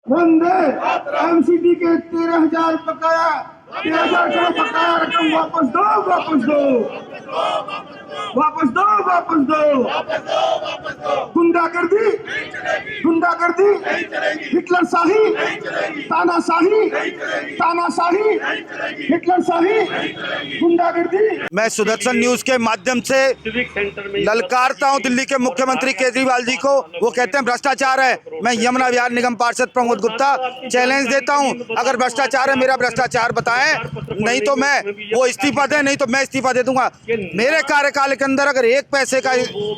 बंद है। एमसीडी के 13,000 बकाया 13,000 बकाया रकम वापस दो, वापस दो, वापस दो, वापस दो। गुंडागर्दी, गुंडागर्दी, हिटलर शाही, तानाशाही, तानाशाही, हिटलर शाही, गुंडागर्दी। मैं सुदर्शन न्यूज के माध्यम से ललकारता हूं दिल्ली के मुख्यमंत्री केजरीवाल जी को। वो कहते हैं भ्रष्टाचार है। मैं यमुना विहार निगम पार्षद प्रमोद गुप्ता चैलेंज देता हूं, अगर भ्रष्टाचार है मेरा भ्रष्टाचार बताएं, नहीं तो मैं वो इस्तीफा दें, नहीं तो मैं इस्तीफा दे दूंगा। मेरे कार्यकाल के अंदर अगर एक पैसे का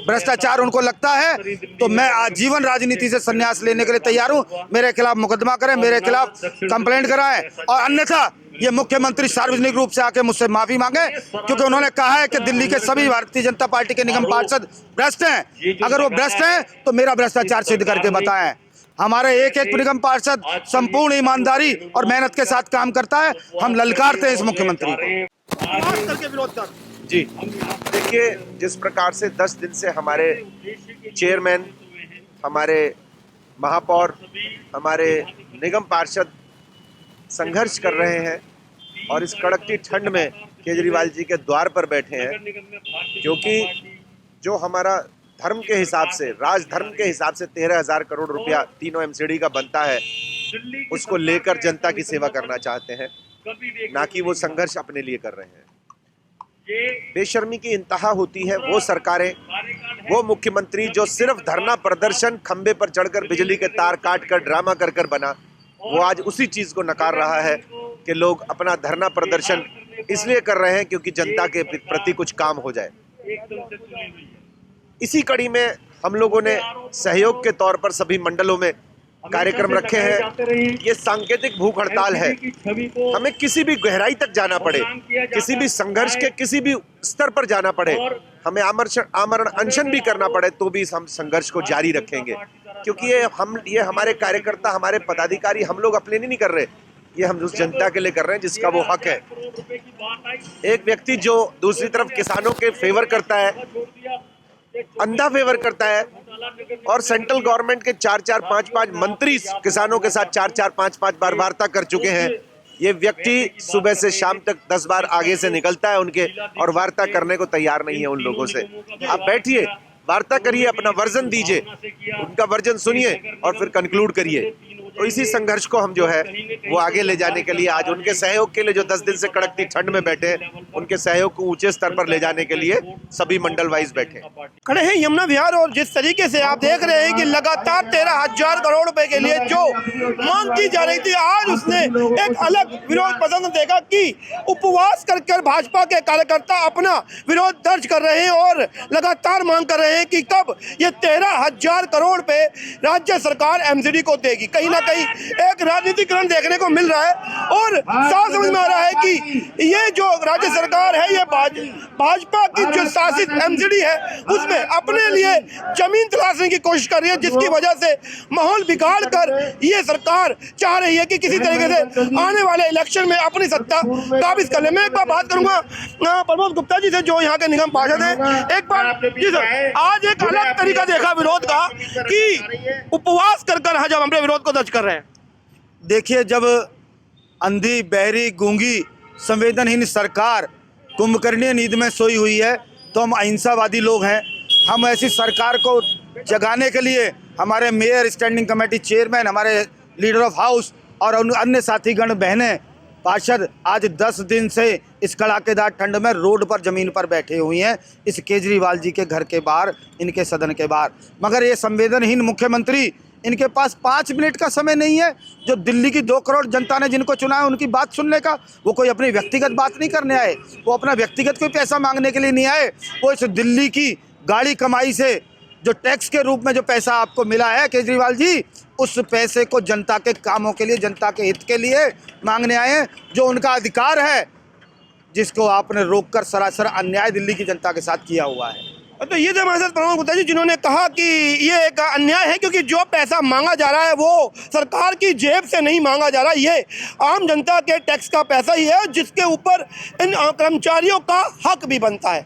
भ्रष्टाचार उनको लगता है तो मैं आजीवन राजनीति से संन्यास लेने के लिए तैयार हूं। मेरे खिलाफ मुकदमा करें, मेरे खिलाफ कंप्लेंट कराएं, और अन्यथा ये मुख्यमंत्री सार्वजनिक रूप से आके मुझसे माफी मांगे, क्योंकि उन्होंने कहा है कि दिल्ली के सभी भारतीय जनता पार्टी के निगम पार्षद भ्रष्ट हैं। अगर वो भ्रष्ट हैं तो मेरा भ्रष्टाचार सिद्ध करके बताएं। हमारे एक एक निगम पार्षद संपूर्ण ईमानदारी और मेहनत के साथ काम करता है। हम ललकारते हैं इस मुख्यमंत्री को। जी देखिए, जिस प्रकार से 10 दिन से हमारे चेयरमैन, हमारे महापौर, हमारे निगम पार्षद संघर्ष कर रहे हैं और इस कड़कती ठंड में केजरीवाल जी के द्वार पर बैठे हैं, क्योंकि जो हमारा धर्म के हिसाब से, राजधर्म के हिसाब से 13,000 करोड़ रुपया तीनों एमसीडी का बनता है, उसको लेकर जनता की सेवा करना चाहते हैं, ना कि वो संघर्ष अपने लिए कर रहे हैं। बेशर्मी की इंतहा होती है। वो सरकारें, वो मुख्यमंत्री जो सिर्फ धरना प्रदर्शन, खंबे पर चढ़कर बिजली के तार काट कर ड्रामा कर कर बना, वो आज उसी चीज को नकार रहा है कि लोग अपना धरना प्रदर्शन इसलिए कर रहे हैं क्योंकि जनता के प्रति कुछ काम हो जाए। इसी कड़ी में हम लोगों ने सहयोग के तौर पर सभी मंडलों में कार्यक्रम रखे हैं। ये सांकेतिक भूख हड़ताल है। हमें किसी भी गहराई तक जाना पड़े, किसी भी संघर्ष के किसी भी स्तर पर जाना पड़े, हमें आमरण अनशन भी करना पड़े, तो भी हम संघर्ष को जारी रखेंगे, क्योंकि ये हमारे कार्यकर्ता, हमारे पदाधिकारी, हम लोग अपने लिए नहीं कर रहे, ये हम उस जनता के लिए कर रहे हैं जिसका वो हक है। एक व्यक्ति जो दूसरी तरफ किसानों के फेवर करता है, अंधा फेवर करता है, और सेंट्रल गवर्नमेंट के 4-4, 5-5 मंत्री किसानों के साथ 4-4, 5-5 बार वार्ता कर चुके हैं। ये व्यक्ति सुबह से शाम तक 10 बार आगे से निकलता है उनके, और वार्ता करने को तैयार नहीं है उन लोगों से। आप बैठिए, वार्ता करिए, अपना वर्जन दीजिए, उनका वर्जन सुनिए और फिर कंक्लूड करिए। तो इसी संघर्ष को हम जो है वो आगे ले जाने के लिए, आज उनके सहयोग के लिए जो 10 दिन से कड़कती ठंड में बैठे, उनके सहयोग को ऊंचे स्तर पर ले जाने के लिए सभी मंडल वाइज बैठे खड़े हैं यमुना विहार। और जिस तरीके से आप देख रहे हैं कि लगातार 13,000 करोड़ रुपए के लिए जो मांग की जा रही थी, आज उसने एक अलग विरोध प्रदर्शन देखा कि उपवास कर भाजपा के कार्यकर्ता अपना विरोध दर्ज कर रहे हैं और लगातार मांग कर रहे हैं कि कब ये 13,000 करोड़ रुपए राज्य सरकार एमसीडी को देगी। कहीं ना कहीं एक राजनीतिकरण देखने को मिल रहा है और साफ समझ में आ रहा है कि ये जो राज्य सरकार है, ये भाजपा की जो शासित एमसीडी है उसमें अपने लिए जमीन तलाशने की कोशिश कर रही है, जिसकी वजह से माहौल बिगाड़ कर ये सरकार चाह रही है कि किसी तरीके से आने वाले इलेक्शन में अपनी सत्ता काबिज कर ले। मैं एक बार बात करूंगा प्रमोद गुप्ता जी से, जो यहाँ के निगम पार्षद हैं। एक बार जी सर, आज एक अलग तरीका देखा विरोध का कि उपवास कर हम अपने विरोध को दर्ज कर रहे हैं। देखिए, जब अंधी, बहरी, गूंगी, संवेदनहीन सरकार कुंभकर्णीय नींद में सोई हुई है, तो हम अहिंसावादी लोग हैं। हम ऐसी सरकार को जगाने के लिए हमारे मेयर, स्टैंडिंग कमेटी चेयरमैन, हमारे लीडर ऑफ हाउस और अन्य साथीगण, बहनें, पार्षद आज 10 दिन से इस कड़ाकेदार ठंड में रोड पर, जमीन पर बैठे हुए हैं, इस केजरीवाल जी के घर के बाहर, इनके सदन के बाहर। मगर ये संवेदनहीन मुख्यमंत्री, इनके पास 5 मिनट का समय नहीं है। जो दिल्ली की 2 करोड़ जनता ने जिनको चुना है उनकी बात सुनने का, वो कोई अपनी व्यक्तिगत बात नहीं करने आए, वो अपना व्यक्तिगत कोई पैसा मांगने के लिए नहीं आए। वो इस दिल्ली की गाड़ी कमाई से जो टैक्स के रूप में जो पैसा आपको मिला है केजरीवाल जी, उस पैसे को जनता के कामों के लिए, जनता के हित के लिए मांगने आए हैं, जो उनका अधिकार है, जिसको आपने रोककर सरासर अन्याय दिल्ली की जनता के साथ किया हुआ है। तो ये थे हमारे साथ प्रमोद गुप्ता जी, जिन्होंने कहा कि ये एक अन्याय है, क्योंकि जो पैसा मांगा जा रहा है वो सरकार की जेब से नहीं मांगा जा रहा, ये आम जनता के टैक्स का पैसा ही है, जिसके ऊपर इन कर्मचारियों का हक भी बनता है।